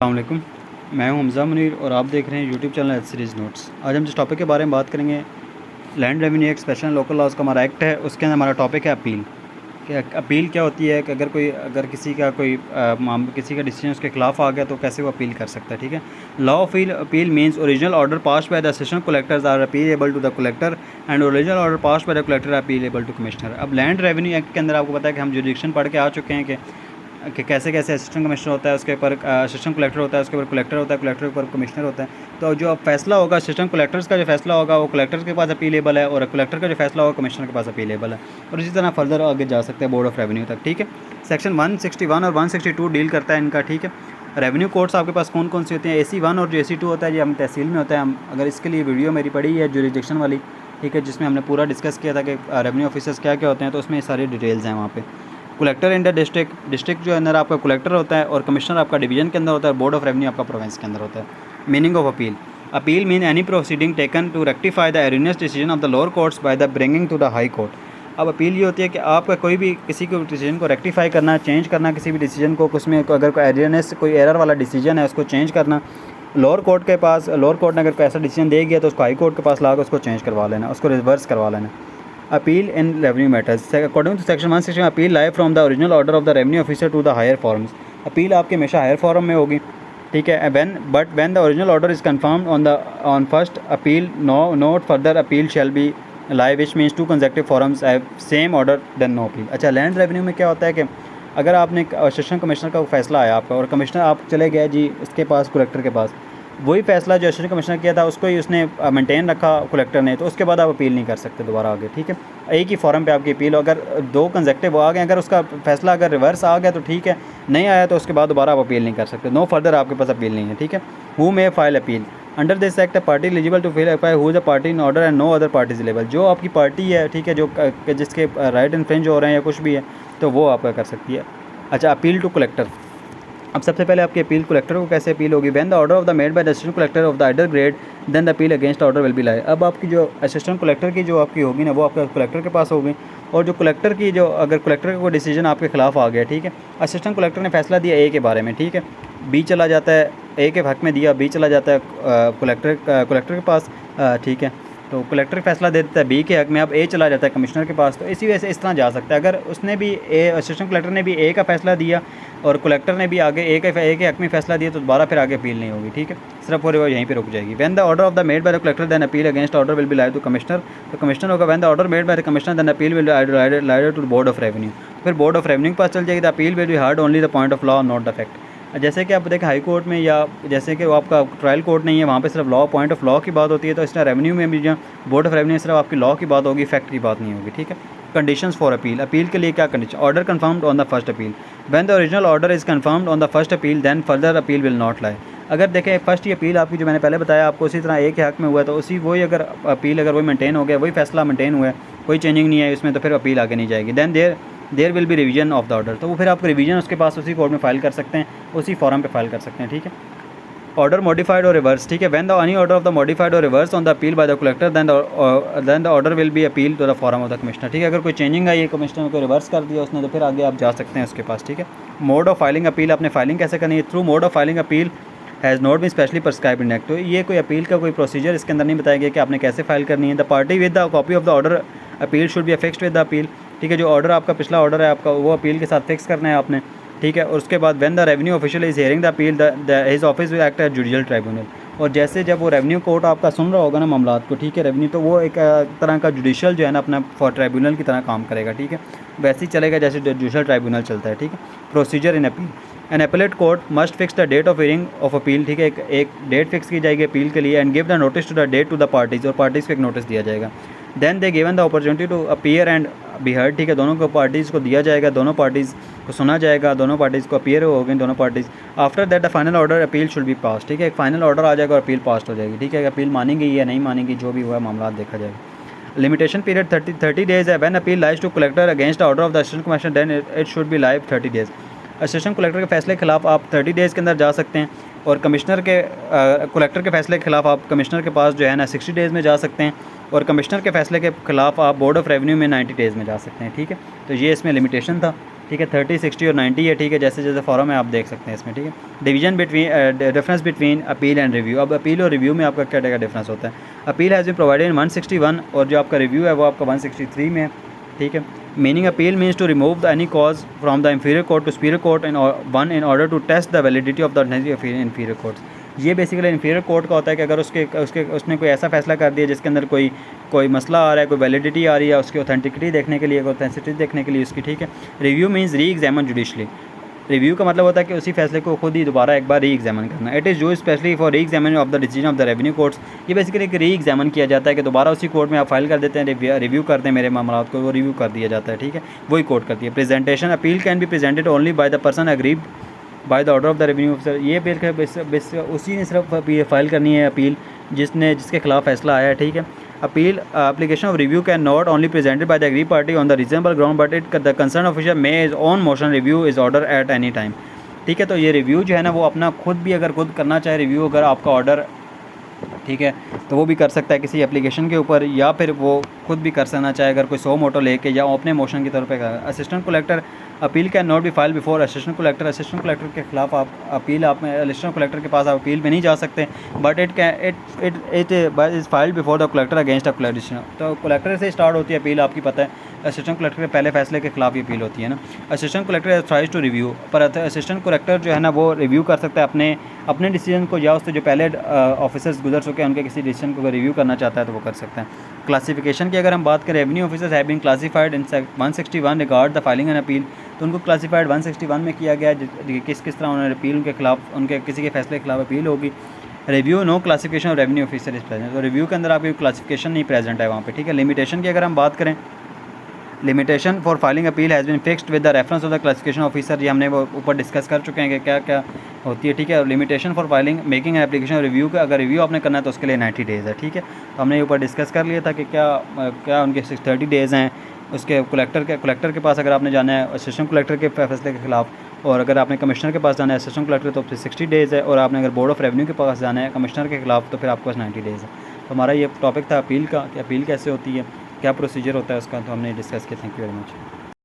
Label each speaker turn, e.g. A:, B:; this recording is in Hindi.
A: अस्सलाम वालेकुम। मैं हूं हमज़ा मुनीर और आप देख रहे हैं YouTube channel H series notes. आज हम जिस टॉपिक के बारे में बात करेंगे, land revenue act special local laws का हमारा एक्ट है, उसके अंदर हमारा टॉपिक है अपील। कि अपील क्या होती है कि अगर किसी का डिसीजन उसके खिलाफ आ गया तो कैसे वो अपील कर सकता है। ठीक है, law of appeal means original order passed by the assistant collectors are appealable to the collector and original order passed by the collector appealable to commissioner. अब लैंड रेवेन्यू एक्ट के अंदर आपको पता है कि हम जुरिडिक्शन पढ़ के आ चुके हैं कि कैसे कैसे असिस्टेंट कमिश्नर होता है, उसके ऊपर असिस्टेंट कलेक्टर होता है, उसके ऊपर कलेक्टर होता है, कलेक्टर के ऊपर कमिश्नर होता है। तो जो फैसला होगा असिस्टेंट कलेक्टर्स का जो फैसला होगा वो कलेक्टर के पास अपीलेबल है और कलेक्टर का जो फैसला होगा कमिश्नर के पास अपीलेबल है। और इसी तरह फर्दर आगे जा सकते हैं बोर्ड ऑफ रेवेन्यू तक। ठीक है, सेक्शन 161 और 162 डील करता है इनका। ठीक है, रेवेन्यू कोर्ट्स आपके पास कौन कौन सी होती हैं? AC1 और जो AC2 होता है ये हम तहसील में होता है। हम अगर इसके लिए वीडियो मेरी पड़ी है जुरिडिक्शन वाली, ठीक है, जिसमें हमने पूरा डिस्कस किया था कि रेवेन्यू ऑफिसर्स क्या क्या होते हैं, तो उसमें सारी डिटेल्स हैं वहाँ पे। कलेक्टर इन द डिस्ट्रिक्ट जो अंदर आपका कलेक्टर होता है और कमिश्नर आपका डिवीजन के अंदर होता है, बोर्ड ऑफ रेवेन्यू आपका प्रोविंस के अंदर होता है। Meaning of appeal, appeal mean any proceeding taken to rectify the erroneous decision of the lower courts by the bringing to the high court. अब अपील ये होती है कि आपका कोई भी किसी को डिसीजन को रेक्टिफाई करना, चेंज करना, किसी भी डिसीजन को, उसमें अगर कोई एरिनियस कोई एरर वाला डिसीजन है उसको चेंज करना, लोअर कोर्ट के पास, लोअर कोर्ट ने अगर कोई ऐसा डिसीजन दे गया तो उसको हाई कोर्ट के पास ला कर उसको चेंज करवा लेना, उसको रिवर्स करवा लेना। Appeal in revenue matters according to section 160 appeal lie from the original order of the revenue officer to the higher forums. Appeal आपके हमेशा हायर फॉर्म में होगी। ठीक है, when the original order is confirmed on first appeal not further appeal shall be lie which means two consecutive forums have same order then no appeal. अच्छा, लैंड रेवेन्यू में क्या होता है कि अगर आपने असिस्टेंट कमिश्नर का फैसला आया आपका और कमिश्नर आप चले गए जी इसके पास, कलेक्टर के पास, वही फैसला जो असिस्टेंट कमिश्नर किया था उसको ही उसने मेंटेन रखा कलेक्टर ने, तो उसके बाद आप अपील नहीं कर सकते दोबारा आगे। ठीक है, एक ही फॉर्म पे आपकी अपील, अगर दो कंसेक्टिव आ गए, अगर उसका फैसला अगर रिवर्स आ गया तो ठीक है, नहीं आया तो उसके बाद दोबारा आप अपील नहीं कर सकते। नो फर्दर आपके पास अपील नहीं है। ठीक है, who may file appeal under this act party eligible to fill apply who is a party in order and no other party eligible. जो आपकी पार्टी है, ठीक है, जो जिसके राइट इन्फ्रिंज हो रहे हैं या कुछ भी है, तो वो आप कर सकती है। अच्छा, अपील टू कलेक्टर। अब सबसे पहले आपकी अपील कलेक्टर को कैसे अपील होगी? When the order of the made by the assistant collector of the higher grade then the appeal against order will be lie. अब आपकी जो असिस्टेंट कलेक्टर की जो आपकी होगी ना, वो आपका कलेक्टर के पास होगी। और जो कलेक्टर की जो अगर कलेक्टर का कोई डिसीजन आपके खिलाफ आ गया, ठीक है, असिस्टेंट कलेक्टर ने फैसला दिया ए के बारे में, ठीक है, बी चला जाता है, ए के हक में दिया, बी चला जाता है कलेक्टर के पास, ठीक है, तो कलेक्टर फैसला दे देता है बी के हक में, अब ए चला जाता है कमिश्नर के पास। तो इसी वजह से इस तरह जा सकता है। अगर उसने भी असिस्टेंट कलेक्टर ने भी ए का फैसला दिया और कलेक्टर ने भी आगे ए के हक में फैसला दिया, तो दोबारा फिर आगे अपील नहीं होगी। ठीक है, सिर्फ और यहीं पे रुक जाएगी। When the order of the made by the collector then appeal against order will be laid to commissioner. तो कमिश्नर होगा। When the order made by the commissioner then appeal will laid to board of revenue. फिर बोर्ड ऑफ रेवेन्यू के पास चल जाएगी। The appeal will be heard only the point of law not the fact. जैसे कि आप देखें हाई कोर्ट में, या जैसे कि वो आपका ट्रायल कोर्ट नहीं है, वहाँ पे सिर्फ लॉ, पॉइंट ऑफ लॉ की बात होती है। तो इस तरह रेवेन्यू में भी जो बोर्ड ऑफ रेवेन्यू सिर्फ आपकी लॉ की बात होगी, फैक्ट की बात नहीं होगी। ठीक है, कंडीशंस फॉर अपील। अपील के लिए क्या condition? Order confirmed on the first appeal. When the original order is confirmed on the first appeal then further appeal will not lie. अगर देखें फर्स्ट ही अपील आपकी जो मैंने पहले बताया आपको उसी तरह एक हक में हुआ है, तो उसी वही अगर अपील अगर वही मेंटेन हो गया, वही फैसला मेंटेन हुआ है, कोई चेंजिंग नहीं है इसमें, तो फिर अपील आगे नहीं जाएगी। Then there will be revision of the order. तो वो फिर आप रिवीजन उसके पास उसी कोर्ट में फाइल कर सकते हैं, उसी फॉरम पे फाइल कर सकते हैं। ठीक है, ऑर्डर मॉडिफाइड और रिवर्स। ठीक है, when the any order of the modified और reverse on the appeal by the collector then the order will be appeal to the forum of the commissioner. ठीक है, अगर कोई चेंजिंग आई है, कमिश्नर को रिवर्स कर दिया उसने, तो फिर आगे आप जा सकते हैं उसके पास। ठीक है, मोड ऑफ फाइलिंग अपील। आपने फाइलिंग कैसे करनी है? Through mode of filing appeal has not been specially prescribe in act. तो ये कोई अपील का कोई प्रोसीजर इसके अंदर नहीं बताया गया कि आपने कैसे फाइल करनी है। The party with the copy of the order appeal should be affixed with the appeal. ठीक है, जो ऑर्डर आपका पिछला ऑर्डर है आपका, वो अपील के साथ फिक्स करना है आपने। ठीक है, और उसके बाद when the revenue official is hearing the appeal his office will act as judicial tribunal. और जैसे जब वो रेवेन्यू कोर्ट आपका सुन रहा होगा ना मामलात को, ठीक है, रेवेन्यू, तो वो एक तरह का जुडिशियल जो है ना अपना फॉर ट्राइब्यूनल की तरह काम करेगा। ठीक है, वैसे ही चलेगा जैसे जुडिशियल ट्राइब्यूनल चलता है। ठीक है, procedure in appeal. An appellate court must fix the date of hearing of appeal. ठीक है, एक डेट फिक्स की जाएगी अपील के लिए, and give the notice to the date to the parties, और पार्टीज़ को एक नोटिस दिया जाएगा। Then they given the opportunity to appear and be heard. ठीक है, दोनों को पार्टीज़ को दिया जाएगा, दोनों पार्टीज़ को सुना जाएगा, दोनों पार्टीज़ को अपीयर हो गए दोनों parties. After that the final order appeal should be pass. ठीक है, एक फाइनल ऑर्डर आ जाएगा और अपील पास हो जाएगी। ठीक है, अपील मानेंगी या नहीं मानेंगी, जो भी हुआ मामला देखा जाएगा। लिमिटेशन पीरियड 30 डेज है। When appeal lies to collector against order of the assistant commissioner then it should be live 30 days. Assistant collector के फैसले के खिलाफ आप 30 डेज़ के अंदर जा सकते हैं, और कमिश्नर के कलेक्टर के फैसले के खिलाफ आप कमिश्नर के पास जो है ना 60 डेज़ में जा सकते हैं, और कमिश्नर के फैसले के खिलाफ आप बोर्ड ऑफ रेवेन्यू में 90 डेज़ में जा सकते हैं। ठीक है, तो ये इसमें लिमिटेशन था। ठीक है, 30, 60 और 90 है, ठीक है, जैसे जैसे फॉरम है आप देख सकते हैं इसमें, ठीक है। Division between difference between appeal and review. अब अपील और रिव्यू में आपका क्या क्या डिफरेंस होता है। Appeal has been provided in 161 और जो आपका रिव्यू है वो आपका 163 में है, ठीक है। Meaning appeal means to remove the any cause from the inferior court to superior court in order to test the validity of the inferior courts. ये बेसिकली इंफीरियर कोर्ट का होता है कि अगर उसने कोई ऐसा फैसला कर दिया जिसके अंदर कोई मसला आ रहा है, कोई वैलिडिटी आ रही है, उसकी ऑथेंटिसिटी देखने के लिए, ऑथेंटिसिटी देखने के लिए उसकी, ठीक है। रिव्यू मीन्स री एग्जामिन जुडिशली। रिव्यू का मतलब होता है कि उसी फैसले को खुद ही दोबारा एक बार री एग्जामिन करना। It is used specially for री examine of the decision of the revenue courts. ये बेसिकली एक री एग्जामिन किया जाता है कि दोबारा उसी कोर्ट में आप फाइल कर देते हैं, रिव्यू करते हैं मेरे मामलात को, वो रिव्यू कर दिया जाता है, ठीक है, वही कोर्ट करती है। Presentation appeal can be presented only by the person agreed by the order of the revenue officer. ये उसी ने सिर्फ फाइल करनी है अपील जिसके खिलाफ फैसला आया है, ठीक है। Appeal application of review can not only presented by the aggrieved party on the reasonable ground but the concerned official may his own motion review is order at any time, ठीक है। तो ये रिव्यू जो है ना वो अपना खुद करना चाहे रिव्यू, अगर आपका ऑर्डर, ठीक है, तो वो भी कर सकता है किसी एप्लीकेशन के ऊपर, या फिर वो खुद भी कर सकना चाहे अगर कोई सो मोटो लेके या अपने मोशन की तौर पे कर। Assistant collector appeal can not be file before assistant collector. Assistant collector के खिलाफ आप अपील असिस्टेंट कलेक्टर के पास आप अपील में नहीं जा सकते, but it is filed before the collector against a collector. तो कलेक्टर से स्टार्ट होती है अपील, आपकी पता है, असिस्टेंट कलेक्टर के पहले फैसले के खिलाफ ये अपील होती है ना। Assistant collector tries to review, पर असिस्टेंट कलेक्टर जो है ना वो रिव्यू कर सकता है अपने डिसीजन को, या उससे जो पहले ऑफिसर्स गुजर चुके हैं उनके किसी डिसीजन को रिव्यू करना चाहता है तो वो कर सकता है। क्लासिफिकेशन की अगर हम बात करें, revenue officers have been classified in 161 regard the filing and appeal. तो उनको क्लासिफाइड 161 में किया गया है किस तरह उन्होंने अपील उनके खिलाफ, उनके किसी के फैसले के खिलाफ अपील होगी। Review no classification of revenue officer is present. तो रिव्यू के अंदर आपकी क्लासिफिकेशन नहीं प्रेजेंट है वहाँ पे, ठीक है। लिमिटेशन की अगर हम बात करें, limitation for filing appeal has been fixed with the reference of the classification officer. ये हमने वो ऊपर डिस्कस कर चुके हैं कि क्या क्या होती है, ठीक है। और limitation for filing making application review का, अगर रिव्यू आपने करना है तो उसके लिए 90 डेज़ है, ठीक है। तो हमने ऊपर डिस्कस कर लिया था कि क्या उनके 30 डेज़ हैं। उसके कलेक्टर के पास अगर आपने जाना है असिस्टेंट कलेक्टर के फैसले के खिलाफ, और अगर आपने कमिश्नर के पास जाना है असिस्टेंट कलेक्टर तो फिर 60 डेज़ है, और आपने अगर बोर्ड ऑफ रेवेन्यू के पास जाना है कमिश्नर के खिलाफ तो फिर आपके पास 90 डेज़ है। तो हमारा ये टॉपिक था अपील का, कि अपील कैसे होती है, क्या प्रोसीजर होता है उसका, तो हमने डिस्कस किया। Thank you very much.